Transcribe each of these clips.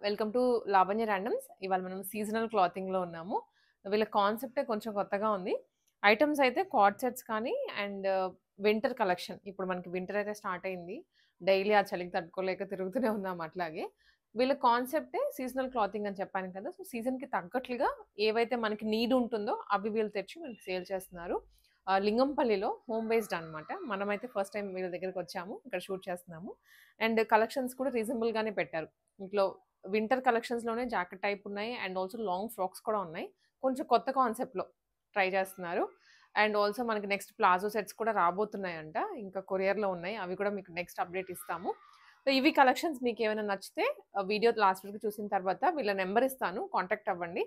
Welcome to Lavanya randoms. ఇవాళ మనం seasonal క్లాతింగ్‌లో ఉన్నాము. వీళ్ళ కాన్సెప్టే కొంచెం కొత్తగా ఉంది. ఐటెమ్స్ అయితే కార్డ్ సెట్స్ కానీ అండ్ వింటర్ కలెక్షన్. ఇప్పుడు మనకి వింటర్ అయితే స్టార్ట్ అయింది. డైలీ ఆ చలికి తట్టుకోలేక తిరుగుతూనే ఉన్నాం అట్లాగే. వీళ్ళ కాన్సెప్టే సీజనల్ క్లాతింగ్ అని చెప్పాను కదా! సో, సీజన్‌కి తగ్గట్లుగా ఏవైతే మనకి నీడ్ ఉంటుందో అవి వీళ్ళు తెచ్చి మనకి సేల్ చేస్తున్నారు. లింగంపల్లిలో హోమ్ బేస్డ్ అనమాట. మనమైతే ఫస్ట్ టైమ్ వీళ్ళ దగ్గరికొచ్చాము. ఇక్కడ షూట్ చేస్తున్నాము. అండ్ కలెక్షన్స్ కూడా రీజనబుల్‌గానే పెట్టారు. ఇంట్లో వింటర్ కలెక్షన్స్‌లోనే జాకెట్ టైప్ ఉన్నాయి. అండ్ ఆల్సో లాంగ్ ఫ్రాక్స్ కూడా ఉన్నాయి. కొంచెం కొత్త కాన్సెప్ట్‌లో ట్రై చేస్తున్నారు. అండ్ ఆల్సో మనకి నెక్స్ట్ ప్లాజో సెట్స్ కూడా రాబోతున్నాయంట. ఇంకా కొరియర్‌లో ఉన్నాయి. అవి కూడా మీకు నెక్స్ట్ అప్డేట్ ఇస్తాము. సో, ఇవి కలెక్షన్స్ మీకేమైనా నచ్చితే వీడియో లాస్ట్ వరకు చూసిన తర్వాత వీళ్ళ నంబర్ ఇస్తాను. కాంటాక్ట్ అవ్వండి.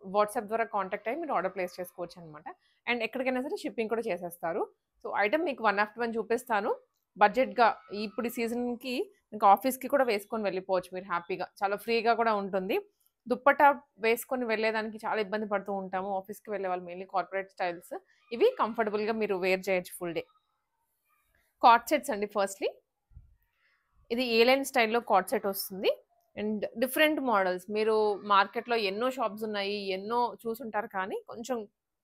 వాట్సాప్ ద్వారా కాంటాక్ట్ అయ్యి మీరు ఆర్డర్ ప్లేస్ చేసుకోవచ్చనమాట. అండ్ ఎక్కడికైనా సరే షిప్పింగ్ కూడా చేసేస్తారు. సో, ఐటెమ్ మీకు వన్ ఆఫ్టర్ వన్ చూపిస్తాను. బడ్జెట్‌గా ఇప్పుడు ఈ సీజన్‌కి ఇంకా ఆఫీస్‌కి కూడా వేసుకొని వెళ్ళిపోవచ్చు మీరు హ్యాపీగా. చాలా ఫ్రీగా కూడా ఉంటుంది. దుప్పట్టా వేసుకొని వెళ్ళేదానికి చాలా ఇబ్బంది పడుతూ ఉంటాము. ఆఫీస్‌కి వెళ్ళేవాళ్ళు మెయిన్‌లీ కార్పొరేట్ స్టైల్స్. ఇవి కంఫర్టబుల్‌గా మీరు వేర్ చేయొచ్చు ఫుల్ డే. కార్డ్ సెట్స్ అండి ఫస్ట్‌లీ. ఇది ఏ లైన్ స్టైల్‌లో కార్డ్ సెట్ వస్తుంది. And different models. మీరు మార్కెట్‌లో ఎన్నో షాప్స్ ఉన్నాయి. ఎన్నో చూసుంటారు కానీ కొంచెం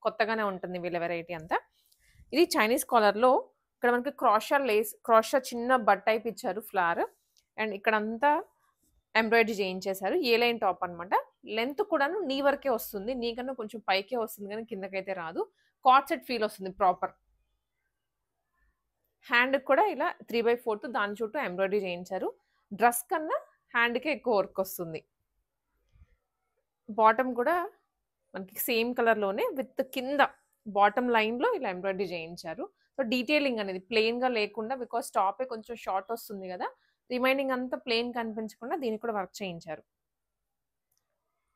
కొత్తగానే ఉంటుంది వీళ్ళ వెరైటీ అంతా. ఇది చైనీస్ కాలర్‌లో ఇక్కడ మనకి క్రోషా లేస్ క్రోషా చిన్న బడ్ టైప్ ఇచ్చారు ఫ్లవర్. అండ్ ఇక్కడంతా ఎంబ్రాయిడరీ చేయించేశారు. ఏ లైన్ టాప్ అనమాట. లెంత్ కూడాను నీ వరకే వస్తుంది. నీ కన్నా కొంచెం పైకే వస్తుంది గానీ కిందకైతే రాదు. కార్డ్ సెట్ ఫీల్ వస్తుంది ప్రాపర్. హ్యాండ్‌కి కూడా ఇలా 3/4 దాని చుట్టూ ఎంబ్రాయిడరీ చేయించారు. డ్రెస్ కన్నా హ్యాండ్‌కే ఎక్కువ వర్క్ వస్తుంది. బాటమ్ కూడా మనకి సేమ్ కలర్‌లోనే విత్ కింద బాటమ్ లైన్‌లో ఇలా ఎంబ్రాయిడరీ చేయించారు. సో, డీటెయిలింగ్ అనేది ప్లెయిన్‌గా లేకుండా బికాజ్ టాపే కొంచెం షార్ట్ వస్తుంది గదా! రిమైనింగ్ అంతా ప్లెయిన్ కనిపించకుండా దీనికి కూడా వర్క్ చేయించారు.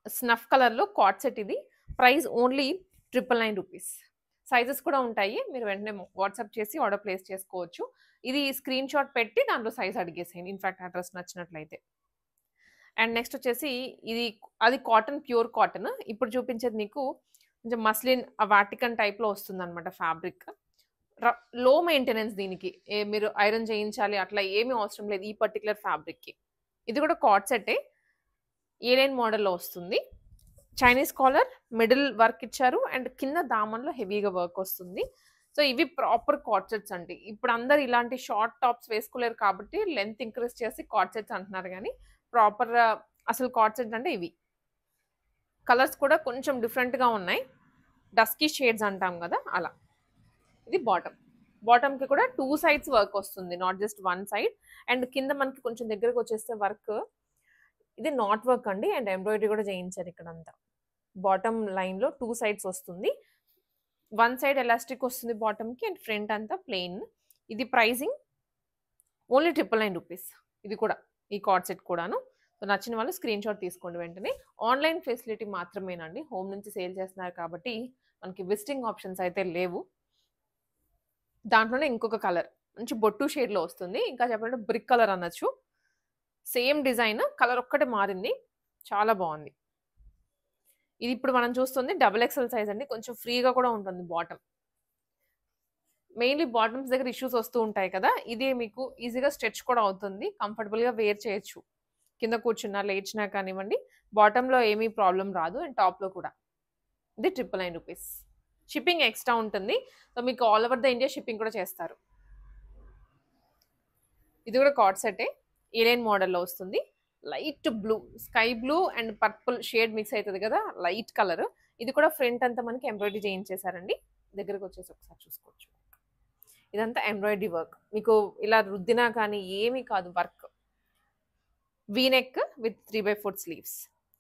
స్నఫ్ కలర్‌లో కార్డ్ సెట్ ఇది. ప్రైస్ ఓన్లీ రూ. 999. సైజెస్ కూడా ఉంటాయి. మీరు వెంటనే వాట్సాప్ చేసి ఆర్డర్ ప్లేస్ చేసుకోవచ్చు. ఇది స్క్రీన్ షాట్ పెట్టి దాంట్లో సైజ్ అడిగేసేయండి. ఇన్‌ఫాక్ట్ ఆ డ్రెస్ నచ్చినట్లయితే. అండ్ నెక్స్ట్ వచ్చేసి ఇది అది కాటన్ ప్యూర్ కాటన్. ఇప్పుడు చూపించేది మీకు కొంచెం మస్లిన్ వాటికన్ టైప్‌లో వస్తుందన్నమాట ఫ్యాబ్రిక్. ర లో మెయింటెనెన్స్ దీనికి. మీరు ఐరన్ చేయించాలి అట్లా ఏమీ అవసరం లేదు ఈ పర్టిక్యులర్ ఫ్యాబ్రిక్‌కి. ఇది కూడా కార్డ్ సెట్టే. ఏ లైన్ మోడల్‌లో వస్తుంది. చైనీస్ కాలర్, మిడిల్ వర్క్ ఇచ్చారు. అండ్ కింద దామన్‌లో హెవీగా వర్క్ వస్తుంది. సో, ఇవి ప్రాపర్ కార్డ్ సెట్స్ అండి. ఇప్పుడు అందరూ ఇలాంటి షార్ట్ టాప్స్ వేసుకోలేరు కాబట్టి లెంత్ ఇంక్రీజ్ చేసి కార్డ్ సెట్స్ అంటున్నారు గానీ, ప్రాపర్ అసలు కార్డ్ సెట్స్ అంటే ఇవి. కలర్స్ కూడా కొంచెం డిఫరెంట్‌గా ఉన్నాయి. డస్కీ షేడ్స్ అంటాం గదా! అలా. ఇది బాటమ్. బాటమ్‌కి కూడా 2 సైడ్స్ వర్క్ వస్తుంది. Not just 1 side. అండ్ కింద మనకి కొంచెం దగ్గరకొచ్చేస్తే వర్క్ ఇది నాట్ వర్క్ అండి. అండ్ ఎంబ్రాయిడరీ కూడా చేయించారు ఇక్కడంతా. బాటమ్ లైన్‌లో 2 సైడ్స్ వస్తుంది. 1 సైడ్ ఎలాస్టిక్ వస్తుంది బాటమ్‌కి అండ్ ఫ్రంట్ అంతా ప్లెయిన్. ఇది ప్రైజింగ్ ఓన్లీ రూ. 999. ఇది కూడా. ఈ కార్డ్ సెట్ కూడాను. సో, నచ్చిన వాళ్ళు స్క్రీన్ షాట్ తీసుకోండి వెంటనే. ఆన్‌లైన్ ఫెసిలిటీ మాత్రమేనండి. హోమ్ నుంచి సేల్ చేస్తున్నారు కాబట్టి మనకి విజిటింగ్ ఆప్షన్స్ అయితే లేవు. దాంట్లోనే ఇంకొక కలర్. మంచి బొట్టు షేడ్‌లో వస్తుంది. ఇంకా చెప్పాలంటే బ్రిక్ కలర్ అనొచ్చు. సేమ్ డిజైన్ కలర్ ఒక్కటే మారింది. చాలా బావుంది. ఇది ఇప్పుడు మనం చూస్తుంది డబుల్ ఎక్సెల్ సైజ్ అండి. కొంచెం ఫ్రీగా కూడా ఉంటుంది బాటమ్. మెయిన్‌లీ బాటమ్స్ దగ్గర ఇష్యూస్ వస్తూ ఉంటాయి కదా! ఇది మీకు ఈజీగా స్ట్రెచ్ కూడా అవుతుంది. కంఫర్టబుల్‌గా వేర్ చేయొచ్చు. కింద కూర్చున్నా, లేచినా కానివ్వండి. బాటమ్‌లో ఏమీ ప్రాబ్లమ్ రాదు. అండ్ టాప్‌లో కూడా. ఇది రూ. 999. షిప్పింగ్ ఎక్స్‌ట్రా ఉంటుంది. సో, మీకు all over the India shipping కూడా చేస్తారు. ఇది కూడా కార్డ్ సెట్టే. ఏ లైన్ మోడల్‌లో వస్తుంది. Light blue, sky blue and purple shade mix అయితది కదా! Light colour. ఇది కూడా ఫ్రంట్ అంతా మనకి ఎంబ్రాయిడరీ చేయించేసారండి. దగ్గరకొచ్చేసి ఒకసారి చూసుకోవచ్చు. ఇదంతా ఎంబ్రాయిడరీ వర్క్. మీకు ఇలా రుద్దినా కానీ ఏమీ కాదు work. V neck with 3/4 sleeves.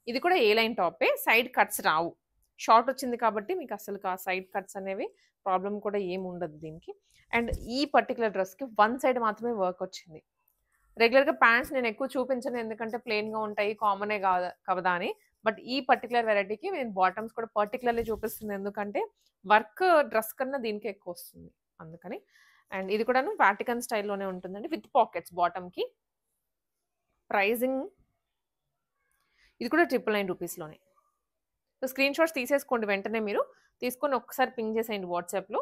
ఇది కూడా ఏ లైన్ టాపే. సైడ్ కట్స్ రావు. షార్ట్ వచ్చింది కాబట్టి మీకు అసలు సైడ్ కట్స్ అనేవి ప్రాబ్లమ్ కూడా ఏమి ఉండదు దీనికి. అండ్ ఈ పర్టిక్యులర్ డ్రెస్‌కి 1 సైడ్ మాత్రమే వర్క్ వచ్చింది. రెగ్యులర్‌గా ప్యాంట్స్ నేను ఎక్కువ చూపించను. ఎందుకంటే ప్లెయిన్‌గా ఉంటాయి. కామనే కదా అని. బట్ ఈ పర్టిక్యులర్ వెరైటీకి నేను బాటమ్స్ కూడా పర్టిక్యులర్‌లీ చూపిస్తుంది. ఎందుకంటే వర్క్ డ్రెస్ కన్నా దీనికే ఎక్కువొస్తుంది. అందుకని. అండ్ ఇది కూడాను వాటికన్ స్టైల్‌లోనే ఉంటుందండి. With pockets బాటమ్‌కి. ప్రైజింగ్ ఇది కూడా రూ. 999 లోనే. సో, స్క్రీన్ షాట్స్ తీసేసుకోండి వెంటనే మీరు. తీసుకొని ఒక్కసారి పింగ్ చేసేయండి వాట్సాప్‌లో.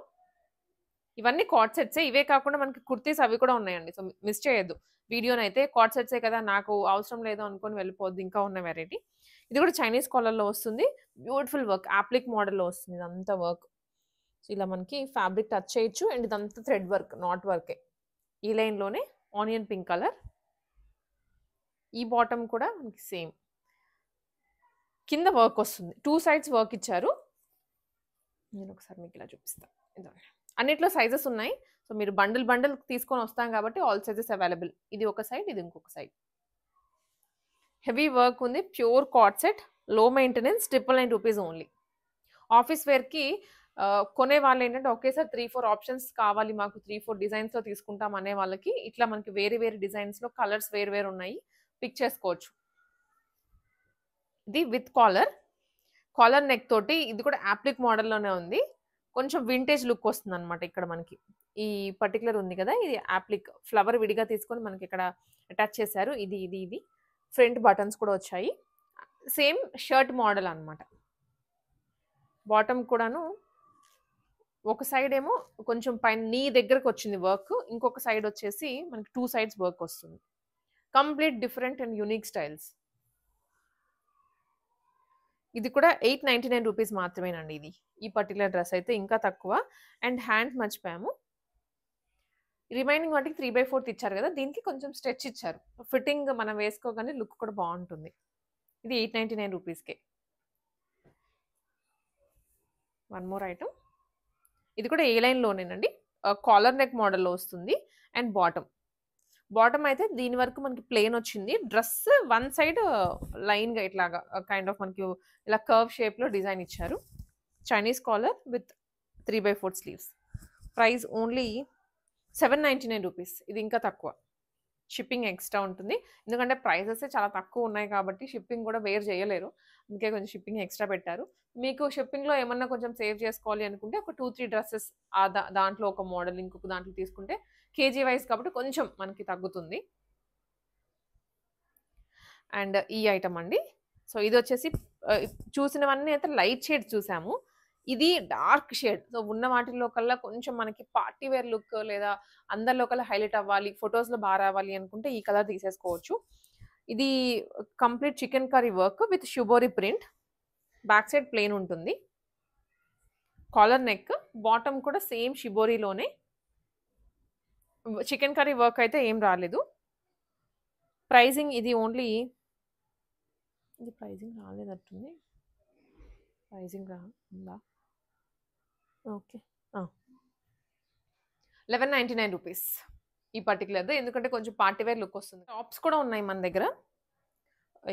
ఇవన్నీ కార్డ్ సెట్సే. ఇవే కాకుండా మనకి కుర్తీస్ అవి కూడా ఉన్నాయండి. సో, మిస్ చేయొద్దు. వీడియోనైతే కార్డ్ సెట్సే కదా! నాకు అవసరం లేదు అనుకోని వెళ్ళిపోవద్దు. ఇంకా ఉన్న వెరైటీ. ఇది కూడా చైనీస్ కాలర్‌లో వస్తుంది. Beautiful work. అప్లిక్ మోడల్‌లో వస్తుంది ఇదంతా వర్క్. సో, ఇలా మనకి ఫ్యాబ్రిక్ టచ్ చేయొచ్చు. అండ్ ఇదంతా థ్రెడ్ వర్క్, నాట్ వర్కే. ఈ లైన్‌లోనే ఆనియన్ పింక్ కలర్. ఈ బాటమ్ కూడా మనకి సేమ్. కింద వర్క్ వస్తుంది. 2 సైడ్స్ వర్క్ ఇచ్చారు. నేను ఒకసారి మీకు ఇలా చూపిస్తా. ఇదిగోండి. అన్నిట్లో సైజెస్ ఉన్నాయి. సో, మీరు బండిల్ తీసుకొని వస్తాం కాబట్టి ఆల్ సైజెస్ అవైలబుల్. ఇది ఒక సైడ్, ఇది ఇంకొక సైడ్. హెవీ వర్క్ ఉంది. Pure card set. లో మెయింటెనెన్స్. ₹999 ఓన్లీ. ఆఫీస్ వేర్‌కి కొనే వాళ్ళేంటంటే ఒకేసారి 3, 4 ఆప్షన్స్ కావాలి మాకు 3, 4 డిజైన్స్‌లో తీసుకుంటాం అనే వాళ్ళకి ఇట్లా మనకి వేరే వేరే డిజైన్స్‌లో కలర్స్ వేరు ఉన్నాయి. పిక్ చేసుకోవచ్చు. ఇది విత్ కాలర్. కాలర్ నెక్ తోటి ఇది కూడా అప్లిక్ మోడల్‌లోనే ఉంది. కొంచెం వింటేజ్ లుక్ వస్తుందన్నమాట ఇక్కడ మనకి. ఈ పర్టిక్యులర్ ఉంది కదా! ఇది అప్లిక్ ఫ్లవర్ విడిగా తీసుకొని మనకి ఇక్కడ అటాచ్ చేశారు. ఇది. ఫ్రంట్ బటన్స్ కూడా వచ్చాయి. సేమ్ షర్ట్ మోడల్ అన్నమాట. బాటమ్ కూడాను ఒక సైడ్ ఏమో కొంచెం పైన నీ దగ్గరకు వచ్చింది వర్క్. ఇంకొక సైడ్ వచ్చేసి మనకి 2 సైడ్స్ వర్క్ వస్తుంది. Complete different and unique styles. ఇది కూడా ₹899 మాత్రమేనండి ఇది. ఈ పర్టిక్యులర్ డ్రెస్ అయితే ఇంకా తక్కువ. And hands మర్చిపోయాము. రిమైనింగ్ వాటికి 3/4 ఇచ్చారు కదా! దీనికి కొంచెం స్ట్రెచ్ ఇచ్చారు. ఫిట్టింగ్ మనం వేసుకోగానే లుక్ కూడా బాగుంటుంది. ఇది ₹899కే. One more item. ఇది కూడా ఏ లైన్‌లోనేనండి. కాలర్ నెక్ మోడల్‌లో వస్తుంది. అండ్ బాటమ్ అయితే దీని వరకు మనకి ప్లెయిన్ వచ్చింది. డ్రెస్ వన్ సైడ్ లైన్‌గా ఇట్లాగా కైండ్ ఆఫ్ మనకి ఇలా కర్వ్ షేప్‌లో డిజైన్ ఇచ్చారు. Chinese collar with 3/4 sleeves. Price only ₹799. ఇది ఇంకా తక్కువ. షిప్పింగ్ ఎక్స్ట్రా ఉంటుంది. ఎందుకంటే ప్రైసెస్ చాలా తక్కువ ఉన్నాయి కాబట్టి షిప్పింగ్ కూడా బేర్ చేయలేరు. అందుకే కొంచెం షిప్పింగ్ ఎక్స్ట్రా పెట్టారు. మీకు షిప్పింగ్‌లో ఏమన్నా కొంచెం సేవ్ చేసుకోవాలి అనుకుంటే ఒక 2, 3 డ్రెసెస్ దాంట్లో ఒక మోడల్ ఇంకొక దాంట్లో తీసుకుంటే కేజీ వైస్ కాబట్టి కొంచెం మనకి తగ్గుతుంది. అండ్ ఈ ఐటమ్ అండి. సో, ఇదొచ్చేసి చూసినవన్నీ అయితే లైట్ షేడ్స్ చూసాము. ఇది డార్క్ షేడ్. సో, ఉన్న వాటిల్లో కల్లా కొంచెం మనకి పార్టీ వేర్ లుక్ లేదా అందరిలో కల్లా హైలైట్ అవ్వాలి, ఫోటోస్‌లో రావాలి అనుకుంటే ఈ కలర్ తీసేసుకోవచ్చు. ఇది complete chikankari work with shibori print. Back side plain ఉంటుంది. Collar neck. బాటమ్ కూడా సేమ్ షిబోరిలోనే. చికెన్ కర్రీ వర్క్ అయితే ఏం రాలేదు. ప్రైజింగ్ ఇది ఓన్లీ ఇది ప్రైజింగ్ రాలేదట్టుంది. ప్రైజింగ్ ఉందా? ఓకే. ₹1199 ఈ పర్టిక్యులర్‌ది. ఎందుకంటే కొంచెం పార్టీ వేర్ లుక్ వస్తుంది. టాప్స్ కూడా ఉన్నాయి మన దగ్గర.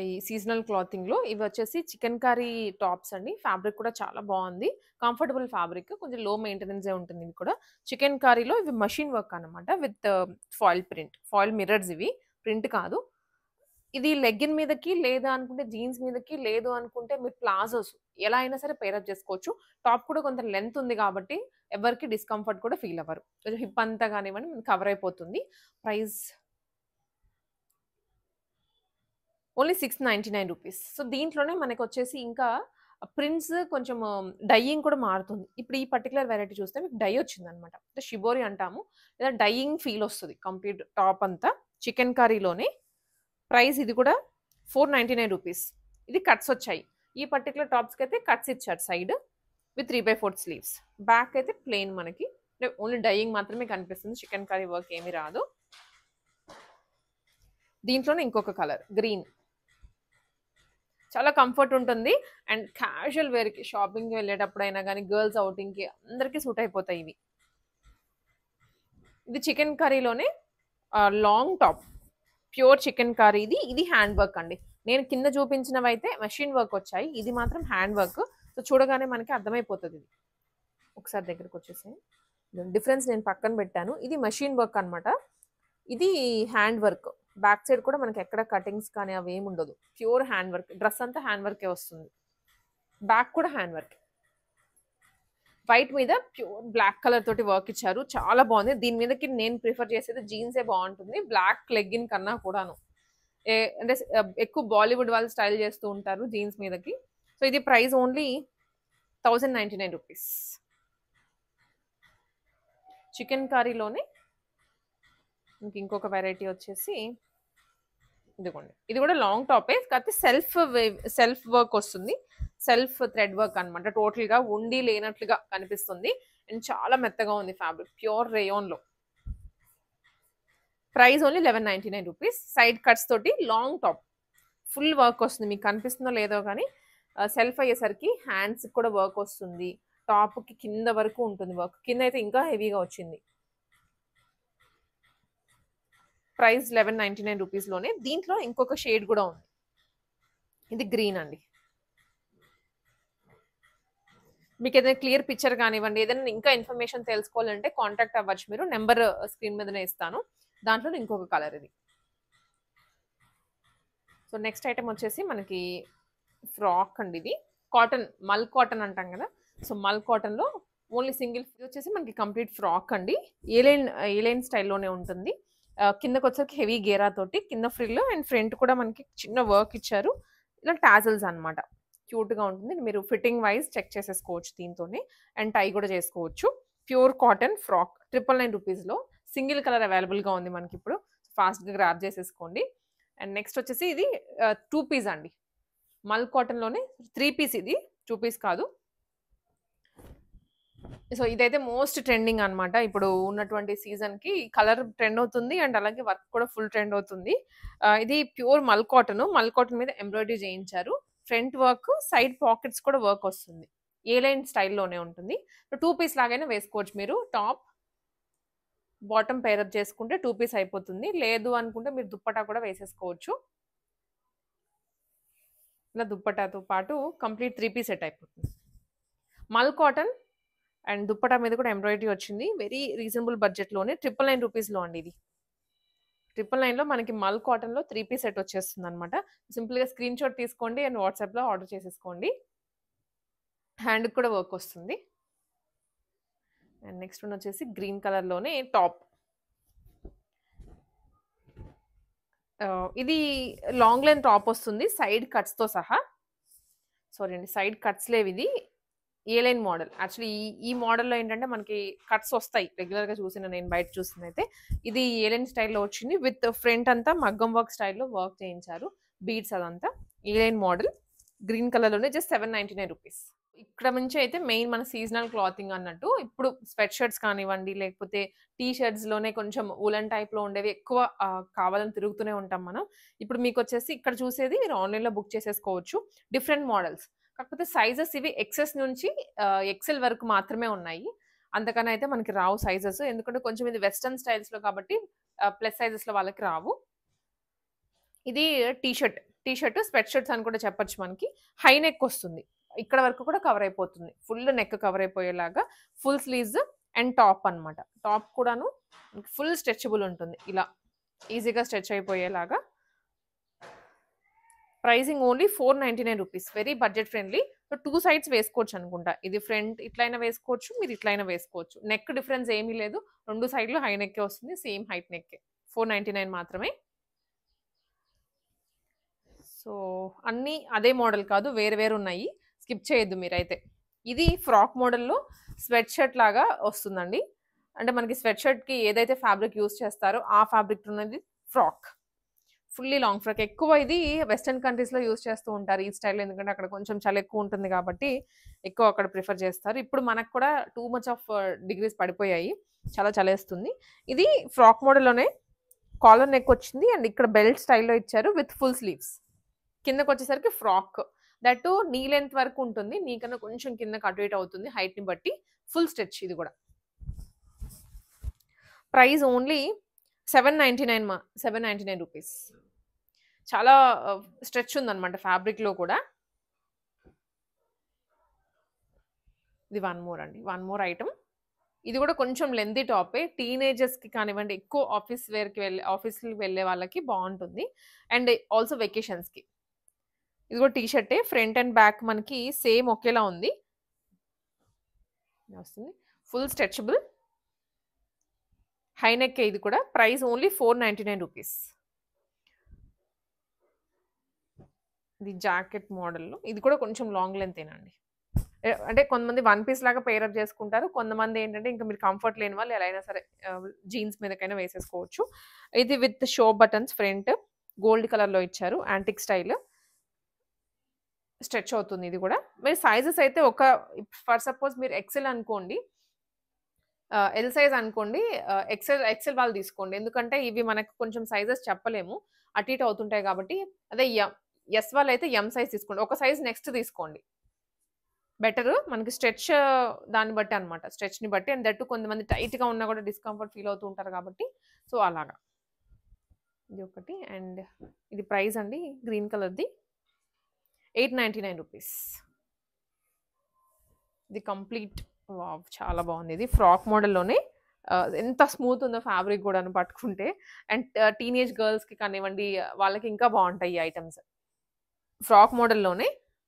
ఈ సీజనల్ క్లాతింగ్‌లో ఇవి వచ్చేసి చికెన్ కర్రీ టాప్స్ అండి. ఫ్యాబ్రిక్ కూడా చాలా బాగుంది. Comfortable fabric. కొంచెం లో మెయింటెనెన్సే ఉంటుంది ఇది కూడా. చికెన్ కర్రీలో ఇవి మషిన్ వర్క్ అన్నమాట with foil print. Foil mirrors ఇవి. ప్రింట్ కాదు. ఇది లెగ్గిన్ మీదకి లేదా అనుకుంటే జీన్స్ మీదకి లేదు అనుకుంటే మీరు ప్లాజోస్ ఎలా అయినా సరే పేరప్ చేసుకోవచ్చు. టాప్ కూడా కొంత లెంత్ ఉంది కాబట్టి ఎవరికి డిస్కంఫర్ట్ కూడా ఫీల్ అవ్వరు. కొంచెం హిప్ అంతా కానివ్వండి కవర్ అయిపోతుంది. Price only ₹699. సో, దీంట్లోనే మనకొచ్చేసి ఇంకా ప్రింట్స్ కొంచెం డైయింగ్ కూడా మారుతుంది. ఇప్పుడు ఈ పర్టిక్యులర్ వెరైటీ చూస్తే మీకు డై వచ్చిందనమాట. అంటే షిబోరి అంటాము. లేదా డైయింగ్ ఫీల్ వస్తుంది కంప్లీట్ టాప్ అంతా. చికెన్ కర్రీలోనే. ప్రైస్ ఇది కూడా ₹499. ఇది కట్స్ వచ్చాయి. ఈ పర్టిక్యులర్ టాప్స్‌కి అయితే కట్స్ ఇచ్చారు సైడ్ విత్ 3/4 స్లీవ్స్. బ్యాక్ అయితే ప్లెయిన్ మనకి. ఓన్లీ డైయింగ్ మాత్రమే కనిపిస్తుంది. చికెన్ కర్రీ వర్క్ ఏమీ రాదు. దీంట్లోనే ఇంకొక కలర్ గ్రీన్. చాలా కంఫర్ట్ ఉంటుంది. అండ్ క్యాజువల్ వేర్‌కి షాపింగ్‌కి వెళ్ళేటప్పుడైనా గానీ, గర్ల్స్ ఔటింగ్‌కి అందరికీ సూట్ అయిపోతాయి ఇవి. ఇది చికెన్ కర్రీలోనే long top. Pure chikankari ఇది. ఇది హ్యాండ్ వర్క్ అండి. నేను కింద చూపించినవైతే మెషిన్ వర్క్ వచ్చాయి. ఇది మాత్రం హ్యాండ్ వర్క్. సో, చూడగానే మనకి అర్థమైపోతది ఇది. ఒకసారి దగ్గరకొచ్చేసేయి. డిఫరెన్స్ నేను పక్కన పెట్టాను. ఇది మెషిన్ వర్క్ అన్నమాట. ఇది హ్యాండ్ వర్క్. బ్యాక్ సైడ్ కూడా మనకి ఎక్కడ కటింగ్స్ కానీ అవేమి ఉండదు. Pure hand work. డ్రెస్ అంతా హ్యాండ్ వర్కే వస్తుంది. బ్యాక్ కూడా హ్యాండ్ వర్క్. వైట్ మీద ప్యూర్ బ్లాక్ కలర్ తోటి వర్క్ ఇచ్చారు. చాలా బాగుంది. దీని మీదకి నేను ప్రిఫర్ చేసేది జీన్సే బాగుంటుంది. బ్లాక్ లెగ్గిన్ కన్నా కూడాను. అంటే ఎక్కువ బాలీవుడ్ వాళ్ళు స్టైల్ చేస్తూ ఉంటారు జీన్స్ మీదకి. సో, ఇది ప్రైస్ ఓన్లీ ₹1099. చికెన్ కర్రీలోనే ఇంకొక వెరైటీ వచ్చేసి ఇదిగోండి. ఇది కూడా లాంగ్ టాపే, కాకపోతే సెల్ఫ్ వర్క్ వస్తుంది. సెల్ఫ్ థ్రెడ్ వర్క్ అనమాట. టోటల్గా ఉండి లేనట్లుగా కనిపిస్తుంది అండ్ చాలా మెత్తగా ఉంది ఫ్యాబ్రిక్, ప్యూర్ రేయాన్లో. Price only 1199 rupees. Side cuts తోటి లాంగ్ టాప్, ఫుల్ వర్క్ వస్తుంది. మీకు కనిపిస్తుందో లేదో కానీ సెల్ఫ్ అయ్యేసరికి హ్యాండ్స్కి కూడా వర్క్ వస్తుంది. టాప్కి కింద వరకు ఉంటుంది వర్క్, కింద అయితే ఇంకా హెవీగా వచ్చింది. ప్రైస్ 1199 రూపీస్లోనే. దీంట్లో ఇంకొక షేడ్ కూడా ఉంది, ఇది గ్రీన్ అండి. మీకు ఏదైనా క్లియర్ పిక్చర్ కానివ్వండి, ఏదైనా ఇంకా ఇన్ఫర్మేషన్ తెలుసుకోవాలంటే కాంటాక్ట్ అవ్వచ్చు మీరు. నెంబర్ స్క్రీన్ మీదనే ఇస్తాను. దాంట్లో ఇంకొక కలర్ ఇది. సో నెక్స్ట్ ఐటమ్ వచ్చేసి మనకి ఫ్రాక్ అండి. ఇది కాటన్, మల్ కాటన్ అంటాం కదా. సో మల్ కాటన్లో ఓన్లీ సింగిల్, ఇది వచ్చేసి మనకి కంప్లీట్ ఫ్రాక్ అండి. ఏలైన్ స్టైల్లోనే ఉంటుంది. కిందకి వచ్చేసరికి హెవీ గేరా తోటి కింద ఫ్రిల్ అండ్ ఫ్రంట్ కూడా మనకి చిన్న వర్క్ ఇచ్చారు. ఇలా టాజల్స్ అనమాట, క్యూట్గా ఉంటుంది. మీరు ఫిట్టింగ్ వైజ్ చెక్ చేసేసుకోవచ్చు దీంతోనే. అండ్ టై కూడా చేసుకోవచ్చు. ప్యూర్ కాటన్ ఫ్రాక్ 999 రూపీస్లో. సింగిల్ కలర్ అవైలబుల్గా ఉంది మనకి ఇప్పుడు. ఫాస్ట్గా గ్రాప్ చేసేసుకోండి. అండ్ నెక్స్ట్ వచ్చేసి ఇది 2 పీస్ అండి. మల్ కాటన్లోనే 3 పీస్, ఇది 2 పీస్ కాదు. సో ఇదైతే మోస్ట్ ట్రెండింగ్ అనమాట ఇప్పుడు ఉన్నటువంటి సీజన్కి. కలర్ ట్రెండ్ అవుతుంది అండ్ అలాగే వర్క్ కూడా ఫుల్ ట్రెండ్ అవుతుంది. ఇది ప్యూర్ మల్ కాటన్. మల్ కాటన్ మీద ఎంబ్రాయిడరీ చేయించారు. ఫ్రంట్ వర్క్, సైడ్ పాకెట్స్ కూడా వర్క్ వస్తుంది. ఏ లైన్ స్టైల్లోనే ఉంటుంది. 2 పీస్ లాగానే వేసుకోవచ్చు మీరు. టాప్ బాటమ్ పేరప్ చేసుకుంటే 2 పీస్ అయిపోతుంది. లేదు అనుకుంటే మీరు దుప్పటా కూడా వేసేసుకోవచ్చు. ఇలా దుప్పటాతో పాటు కంప్లీట్ 3 పీస్ సెట్ అయిపోతుంది. మల్ కాటన్ అండ్ దుప్పటా మీద కూడా ఎంబ్రాయిడరీ వచ్చింది. వెరీ రీజనబుల్ బడ్జెట్లోనే 999 రూపీస్లో అండి. ఇది 999లో మనకి మల్ కాటన్లో 3 పీస్ సెట్ వచ్చేస్తుంది అనమాట. సింపుల్గా స్క్రీన్ షాట్ తీసుకోండి అండ్ వాట్సాప్లో ఆర్డర్ చేసేసుకోండి. హ్యాండ్కి కూడా వర్క్ వస్తుంది. అండ్ నెక్స్ట్ వన్ వచ్చేసి గ్రీన్ కలర్లోనే టాప్. ఇది లాంగ్ లైన్ టాప్ వస్తుంది సైడ్ కట్స్తో సహా. సారీ అండి, సైడ్ కట్స్ లేవు. ఇది ఏ లైన్ మోడల్. యాక్చువల్లీ ఈ మోడల్లో ఏంటంటే మనకి కట్స్ వస్తాయి రెగ్యులర్గా చూసిన, నేను బయట చూసిన అయితే. ఇది ఏ లైన్ స్టైల్లో వచ్చింది. విత్ ఫ్రంట్ అంతా మగ్గం వర్క్ స్టైల్లో వర్క్ చేయించారు, బీడ్స్ అదంతా. ఏ లైన్ మోడల్ గ్రీన్ కలర్లోనే జస్ట్ 799 రూపీస్. ఇక్కడ నుంచి అయితే మెయిన్ మన సీజనల్ క్లాతింగ్ అన్నట్టు. ఇప్పుడు స్వెట్ షర్ట్స్ కానివ్వండి, లేకపోతే టీ షర్ట్స్లోనే కొంచెం ఉలన్ టైప్లో ఉండేవి ఎక్కువ కావాలని తిరుగుతూనే ఉంటాం మనం. ఇప్పుడు మీకు వచ్చేసి ఇక్కడ చూసేది మీరు ఆన్లైన్లో బుక్ చేసేసుకోవచ్చు. డిఫరెంట్ మోడల్స్, కాకపోతే సైజెస్ ఇవి ఎక్సెస్ నుంచి ఎక్సెల్ వరకు మాత్రమే ఉన్నాయి. అంతకన్నా అయితే మనకి రావు సైజెస్, ఎందుకంటే కొంచెం ఇది వెస్టర్న్ స్టైల్స్లో కాబట్టి ప్లస్ సైజెస్లో వాళ్ళకి రావు. ఇది టీ షర్ట్ స్వెట్ షర్ట్స్ అని కూడా చెప్పొచ్చు. మనకి హై నెక్ వస్తుంది, ఇక్కడ వరకు కూడా కవర్ అయిపోతుంది. ఫుల్ నెక్ కవర్ అయిపోయేలాగా ఫుల్ స్లీవ్స్ అండ్ టాప్ అనమాట. టాప్ కూడాను ఫుల్ స్ట్రెచబుల్ ఉంటుంది, ఇలా ఈజీగా స్ట్రెచ్ అయిపోయేలాగా. Pricing only 499 rupees. Very budget friendly. So 2 sides వేసుకోవచ్చు అనుకుంటా. ఇది ఫ్రంట్ ఇట్లయినా వేసుకోవచ్చు, మీరు ఇట్లయినా వేసుకోవచ్చు. నెక్ డిఫరెన్స్ ఏమీ లేదు, 2 సైడ్లు హై నెక్కే వస్తుంది, సేమ్ హైట్ నెక్కే. 499 మాత్రమే. సో అన్నీ అదే మోడల్ కాదు, వేరు వేరు ఉన్నాయి, స్కిప్ చేయొద్దు మీరైతే. ఇది ఫ్రాక్ మోడల్లో స్వెట్ షర్ట్ లాగా వస్తుందండి. అంటే మనకి స్వెట్ షర్ట్కి ఏదైతే ఫ్యాబ్రిక్ యూస్ చేస్తారో ఆ ఫ్యాబ్రిక్ ఉన్నది ఫ్రాక్. Fully long frock. ఎక్కువ ఇది వెస్టర్న్ కంట్రీస్లో యూస్ చేస్తూ ఉంటారు ఈ స్టైల్లో, ఎందుకంటే అక్కడ కొంచెం చలి ఎక్కువ ఉంటుంది కాబట్టి ఎక్కువ అక్కడ ప్రిఫర్ చేస్తారు. ఇప్పుడు మనకు కూడా టూ మచ్ ఆఫ్ డిగ్రీస్ పడిపోయాయి, చాలా చలేస్తుంది. ఇది ఫ్రాక్ మోడల్లోనే కాలర్ నెక్ వచ్చింది అండ్ ఇక్కడ బెల్ట్ స్టైల్లో ఇచ్చారు విత్ ఫుల్ స్లీవ్స్. కిందకు వచ్చేసరికి ఫ్రాక్, దట్ నీ లెంత్ వరకు ఉంటుంది, నీకన్నా కొంచెం కిందకి అటు ఇటు అవుతుంది హైట్ని బట్టి. ఫుల్ స్ట్రెచ్ ఇది కూడా. Price only 799 rupees. చాలా స్ట్రెచ్ ఉందన్నమాట ఫ్యాబ్రిక్లో కూడా. ఇది వన్ మోర్ ఐటమ్. ఇది కూడా కొంచెం లెంతీ టాపే. టీనేజర్స్కి కానివ్వండి, ఎక్కువ ఆఫీస్కి వెళ్ళే వాళ్ళకి బాగుంటుంది. అండ్ ఆల్సో వెకేషన్స్కి. ఇది కూడా టీ షర్టే, ఫ్రంట్ అండ్ బ్యాక్ మనకి సేమ్ ఒకేలా ఉంది వస్తుంది. Full stretchable high neck. ఇది కూడా ప్రైస్ ఓన్లీ 499 రూపీస్. ఇది జాకెట్ మోడల్లో, ఇది కూడా కొంచెం లాంగ్ లెంతేనండి. అంటే కొంతమంది వన్ పీస్ లాగా పేరప్ చేసుకుంటారు. కొంతమంది ఏంటంటే ఇంక మీరు కంఫర్ట్ లేని వాళ్ళు ఎలా అయినా సరే జీన్స్ మీదకైనా వేసేసుకోవచ్చు. ఇది with show buttons front gold కలర్‌లో ఇచ్చారు. Antique style. స్ట్రెచ్ అవుతుంది ఇది గూడా. మీరు సైజెస్ అయితే ఫర్ సపోజ్ మీరు ఎక్సెల్ అనుకోండి. ఎల్ సైజ్ అనుకోండి. ఎక్సెల్ వాళ్ళు తీసుకోండి. ఎందుకంటే ఇవి మనకు కొంచెం సైజెస్ చెప్పలేము. అటు ఇటు అవుతుంటాయి కాబట్టి అదే ఎస్ వాళ్ళైతే ఎం సైజ్ తీసుకోండి. ఒక సైజ్ నెక్స్ట్ తీసుకోండి. బెటరు. మనకి స్ట్రెచ్ దాన్ని బట్టి అన్నమాట. స్ట్రెచ్‌ని బట్టి అండ్ దట్ కొంతమంది టైట్‌గా ఉన్నా కూడా డిస్కంఫర్ట్ ఫీల్ అవుతూ ఉంటారు కాబట్టి సో అలాగా. ఇది ఒకటి అండ్ ఇది ప్రైస్ అండి గ్రీన్ కలర్‌ది. ₹899. ఇది కంప్లీట్ వావ్! చాలా బాగుంది ఇది. ఫ్రాక్ మోడల్‌లోనే ఎంత స్మూత్ ఉందో ఫ్యాబ్రిక్ గూడాను పట్టుకుంటే. అండ్ టీనేజ్ గర్ల్స్‌కి కానివ్వండి వాళ్ళకి ఇంకా బావుంటాయి ఈ ఐటెమ్స్. ఫ్రాక్ మోడల్‌లోనే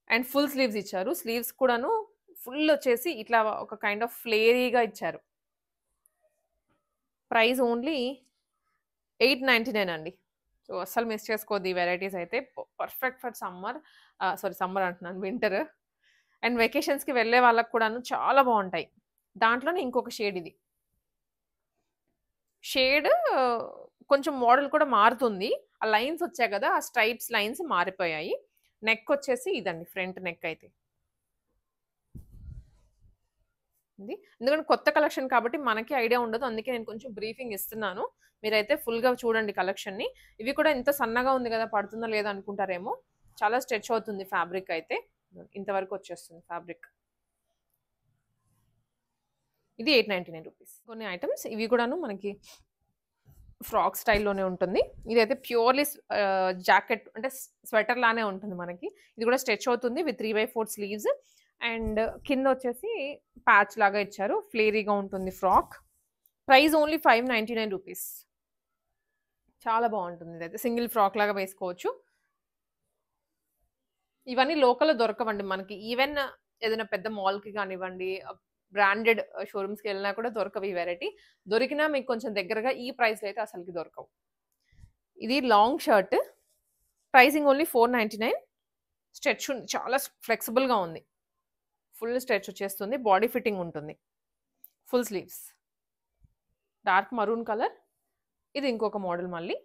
అండ్ ఫుల్ స్లీవ్స్ ఇచ్చారు. స్లీవ్స్ కూడాను ఫుల్ వచ్చేసి ఇట్లా ఒక కైండ్ ఆఫ్ ఫ్లేరీగా ఇచ్చారు. ప్రైస్ ఓన్లీ 899 అండి. సో, అస్సలు మిస్ చేసుకోవద్దు ఈ వెరైటీస్ అయితే. Perfect for summer. Sorry summer అంటున్నాను వింటర్. అండ్ వెకేషన్స్‌కి వెళ్ళే వాళ్ళకి కూడాను చాలా బావుంటాయి. దాంట్లోనే ఇంకొక షేడ్ ఇది. షేడ్ కొంచెం మోడల్ కూడా మారుతుంది. ఆ లైన్స్ వచ్చాయి గదా! ఆ స్ట్రైప్స్ లైన్స్ మారిపోయాయి. నెక్ వచ్చేసి ఇదండి ఫ్రంట్ నెక్ అయితే. ఇది. ఎందుకంటే కొత్త కలెక్షన్ కాబట్టి మనకి ఐడియా ఉండదు. అందుకే నేను కొంచెం బ్రీఫింగ్ ఇస్తున్నాను. మీరైతే ఫుల్‌గా చూడండి కలెక్షన్‌ని. ఇవి కూడా ఇంత సన్నగా ఉంది గదా! పడుతుందా లేదా అనుకుంటారేమో. చాలా స్ట్రెచ్ అవుతుంది ఫ్యాబ్రిక్ అయితే. ఇంతవరకు వచ్చేస్తుంది ఫ్యాబ్రిక్. ఇది ₹899. కొన్ని ఐటెమ్స్ ఇవి కూడాను మనకి ఫ్రాక్ స్టైల్‌లోనే ఉంటుంది. ఇదైతే ప్యూర్‌లీ జాకెట్ అంటే స్వెటర్ లానే ఉంటుంది మనకి. ఇది కూడా స్ట్రెచ్ అవుతుంది విత్ 3/4 స్లీవ్స్ అండ్ కింద వచ్చేసి ప్యాచ్ లాగా ఇచ్చారు. ఫ్లేరీగా ఉంటుంది ఫ్రాక్. Price only ₹599. చాలా బావుంటుంది ఇదైతే. సింగిల్ ఫ్రాక్ లాగా వేసుకోవచ్చు. ఇవన్నీ లోకల్‌లో దొరకవండి మనకి. ఈవెన్ ఏదైనా పెద్ద మాల్‌కి కానివ్వండి, బ్రాండెడ్ షోరూమ్స్‌కెళ్ళినా కూడా దొరకవు ఈ వెరైటీ. దొరికినా మీకు కొంచెం దగ్గరగా ఈ ప్రైస్‌లో అయితే అసలకి దొరకవు. ఇది long shirt. Pricing only 499. Stretch ఉంది. చాలా ఫ్లెక్సిబుల్‌గా ఉంది. ఫుల్ స్ట్రెచ్ వచ్చేస్తుంది. బాడీ ఫిట్టింగ్ ఉంటుంది. Full sleeves. Dark maroon colour. ఇది ఇంకొక మోడల్ మళ్ళీ.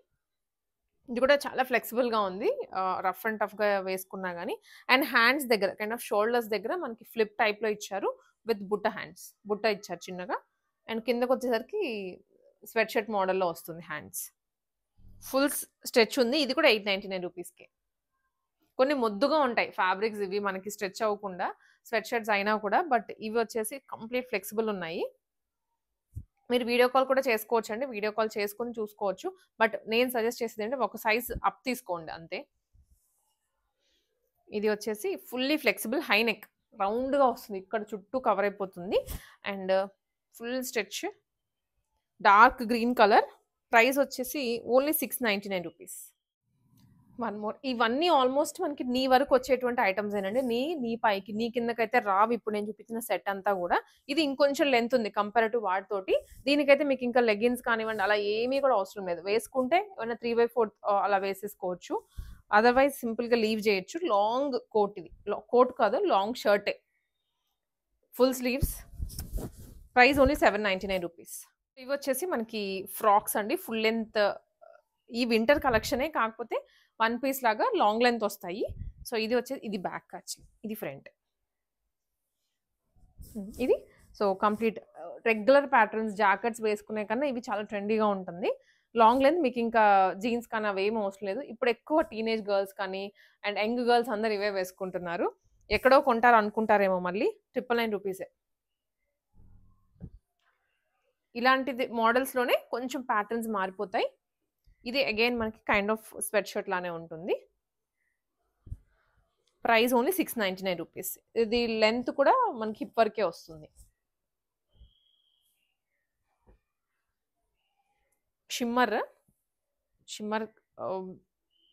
ఇది కూడా చాలా ఫ్లెక్సిబుల్‌గా ఉంది. రఫ్ అండ్ టఫ్‌గా వేసుకున్నా గాని. అండ్ హ్యాండ్స్ దగ్గర కైండ్ ఆఫ్ షోల్డర్స్ దగ్గర మనకి ఫ్లిప్ టైప్‌లో ఇచ్చారు. విత్ బుట్ట హ్యాండ్స్. బుట్ట ఇచ్చారు చిన్నగా. అండ్ కిందకొచ్చేసరికి స్వెట్ షర్ట్ మోడల్‌లో వస్తుంది హ్యాండ్స్. ఫుల్ స్ట్రెచ్ ఉంది. ఇది కూడా ₹899కే. కొన్ని మొద్దుగా ఉంటాయి. ఫ్యాబ్రిక్స్ ఇవి మనకి స్ట్రెచ్ అవ్వకుండా స్వెట్ షర్ట్స్ అయినా కూడా బట్ ఇవి వచ్చేసి కంప్లీట్ ఫ్లెక్సిబుల్ ఉన్నాయి. మీరు వీడియో కాల్ కూడా చేసుకోవచ్చండి. వీడియో కాల్ చేసుకొని చూసుకోవచ్చు. బట్ నేను సజెస్ట్ చేసేదేంటంటే ఒక సైజ్ అప్ తీసుకోండి అంతే. ఇది వచ్చేసి ఫుల్లీ ఫ్లెక్సిబుల్ హై నెక్. రౌండ్‌గా వస్తుంది. ఇక్కడ చుట్టూ కవర్ అయిపోతుంది. And full stretch. Dark green colour. Price వచ్చేసి ఓన్లీ ₹699. One more. ఇవన్నీ ఆల్మోస్ట్ మనకి నీ వరకు వచ్చేటువంటి ఐటెమ్స్ ఏనండి. నీ పైకి, నీ కిందకైతే రావు ఇప్పుడు నేను చూపించిన సెట్ అంతా గూడా. ఇది ఇంకొంచెం లెంత్ ఉంది కంపేర్ టు వాటితోటి. దీనికైతే మీకు ఇంకా లెగ్గిన్స్ కానివ్వండి అలా ఏమీ కూడా అవసరం లేదు. వేసుకుంటే ఏమైనా 3/4 అలా వేసేసుకోవచ్చు. అదర్‌వైజ్ సింపుల్‌గా లీవ్ చేయొచ్చు. లాంగ్ కోట్ ఇది. కోట్ కాదు లాంగ్ షర్టే. Full sleeves. Price only ₹799. ఇవొచ్చేసి మనకి ఫ్రాక్స్ అండి. ఫుల్ లెంత్ ఈ వింటర్ కలెక్షనే కాకపోతే వన్ పీస్ లాగా లాంగ్ లెంత్ వస్తాయి. సో, ఇది బ్యాక్ యాక్చువల్లీ. ఇది ఫ్రంట్. ఇది so, complete regular patterns jackets వేసుకునే కన్నా ఇవి చాలా ట్రెండీగా ఉంటుంది. లాంగ్ లెంత్ మీకింకా జీన్స్ కానీ అవేమి అవసరం లేదు. ఇప్పుడు ఎక్కువ టీనేజ్ గర్ల్స్ కానీ అండ్ యంగ్ గర్ల్స్ అందరూ ఇవే వేసుకుంటున్నారు. ఎక్కడో కొంటారు అనుకుంటారేమో మళ్ళీ ₹999. ఇలాంటిది మోడల్స్‌లోనే కొంచెం ప్యాటర్న్స్ మారిపోతాయి. ఇది అగైన్ మనకి కైండ్ ఆఫ్ స్వెట్ షర్ట్ లానే ఉంటుంది. Price only ₹699. ఇది లెంత్ కూడా మనకి హిప్ వరకే వస్తుంది. Shimmer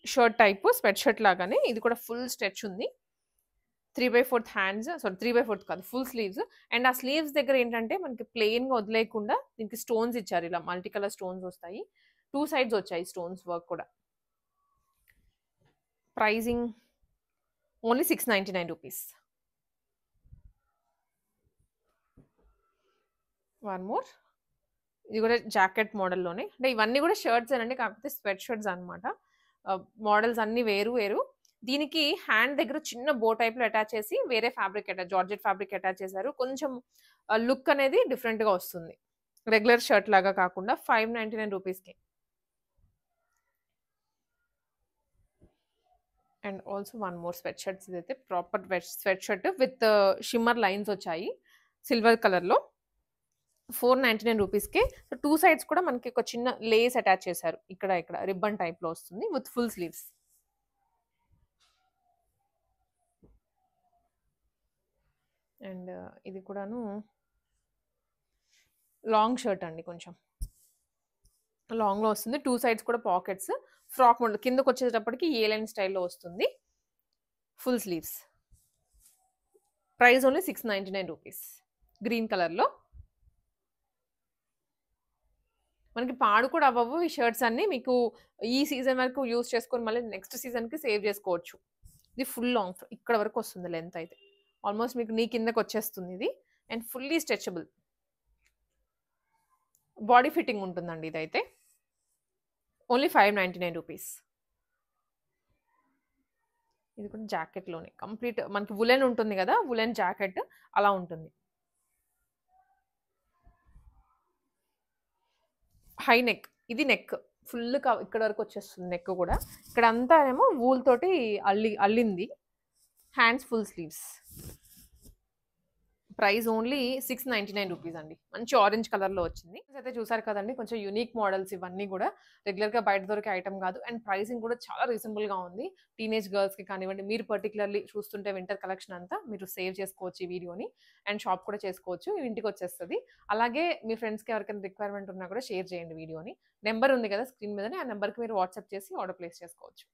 shirt type sweat shirt లాగానే ఇది కూడా ఫుల్ స్ట్రెచ్ ఉంది. 3/4 హ్యాండ్స్ సారీ 3/4 కాదు ఫుల్ స్లీవ్స్. అండ్ ఆ స్లీవ్స్ దగ్గర ఏంటంటే మనకి ప్లెయిన్‌గా వదిలేయకుండా దీనికి స్టోన్స్ ఇచ్చారు. ఇలా మల్టీ కలర్ స్టోన్స్ వస్తాయి. 2 సైడ్స్ వచ్చాయి స్టోన్స్ వర్క్ కూడా. Pricing only ₹699. One more. ఇది కూడా జాకెట్ మోడల్‌లోనే. అంటే ఇవన్నీ కూడా షర్ట్సేనండి. కాకపోతే స్వెట్ షర్ట్స్ అన్నమాట. మోడల్స్ అన్నీ వేరు వేరు. దీనికి హ్యాండ్ దగ్గర చిన్న బో టైప్‌లో అటాచ్ చేసి వేరే ఫ్యాబ్రిక్ జార్జెట్ ఫ్యాబ్రిక్ అటాచ్ చేశారు. కొంచెం లుక్ అనేది డిఫరెంట్‌గా వస్తుంది. రెగ్యులర్ షర్ట్ లాగా కాకుండా 599 రూపీస్‌కి. And also one more sweat shirts. ఇదైతే proper sweat shirt with shimmer lines వచ్చాయి సిల్వర్ కలర్‌లో. 499 రూపీస్‌కే. సో 2 సైడ్స్ కూడా మనకి ఒక చిన్న లేస్ అటాచ్ చేశారు. ఇక్కడ ఇక్కడ రిబ్బన్ టైప్‌లో వస్తుంది విత్ ఫుల్ స్లీవ్స్. అండ్ ఇది కూడాను లాంగ్ షర్ట్ అండి కొంచెం. లాంగ్‌లో వస్తుంది. 2 సైడ్స్ కూడా పాకెట్స్. ఫ్రాక్ మోడల్ కిందకొచ్చేటప్పటికి ఏ లైన్ స్టైల్‌లో వస్తుంది. Full sleeves. Price only 699 rupees. Green కలర్‌లో. మనకి పాడు కూడా అవ్వవు ఈ షర్ట్స్ అన్నీ. మీకు ఈ సీజన్ వరకు యూజ్ చేసుకొని మళ్ళీ నెక్స్ట్ సీజన్‌కి సేవ్ చేసుకోవచ్చు. ఇది ఫుల్ లాంగ్ ఇక్కడ వరకు వస్తుంది లెంత్ అయితే. ఆల్మోస్ట్ మీకు నీ కిందకొచ్చేస్తుంది ఇది. And fully stretchable. Body fitting ఉంటుందండి ఇదైతే. Only 599 rupees. ఇది కూడా జాకెట్‌లోనే. కంప్లీట్ మనకి వులెన్ ఉంటుంది గదా! వులెన్ జాకెట్ అలా ఉంటుంది. High neck. ఇది నెక్. ఫుల్ ఇక్కడ వరకు వచ్చేస్తుంది నెక్ కూడా. ఇక్కడంతా ఏమో వూల్ తోటి అల్లింది. Hands full sleeves. Price only 699 rupees అండి. మంచి ఆరెంజ్ కలర్‌లో వచ్చింది. అయితే చూసారు కదండీ! కొంచెం యూనిక్ మోడల్స్ ఇవన్నీ గూడా. రెగ్యులర్‌గా బయట దొరికే ఐటెమ్ గాదు. అండ్ ప్రైసింగ్ కూడా చాలా రీజనబుల్‌గా ఉంది. టీనేజ్ గర్ల్స్‌కి కానివ్వండి, మీరు పర్టిక్యులర్‌లీ చూస్తుంటే వింటర్ కలెక్షన్ అంతా మీరు సేవ్ చేసుకోవచ్చు ఈ వీడియోని. అండ్ షాప్ కూడా చేసుకోవచ్చు. ఇంటికొచ్చేస్తది. అలాగే మీ ఫ్రెండ్స్‌కి ఎవరికైనా రిక్వైర్మెంట్ ఉన్నా కూడా షేర్ చేయండి వీడియోని. నంబర్ ఉంది కదా స్క్రీన్ మీదనే. ఆ నంబర్‌కి మీరు వాట్సాప్ చేసి ఆర్డర్ ప్లేస్ చేసుకోవచ్చు.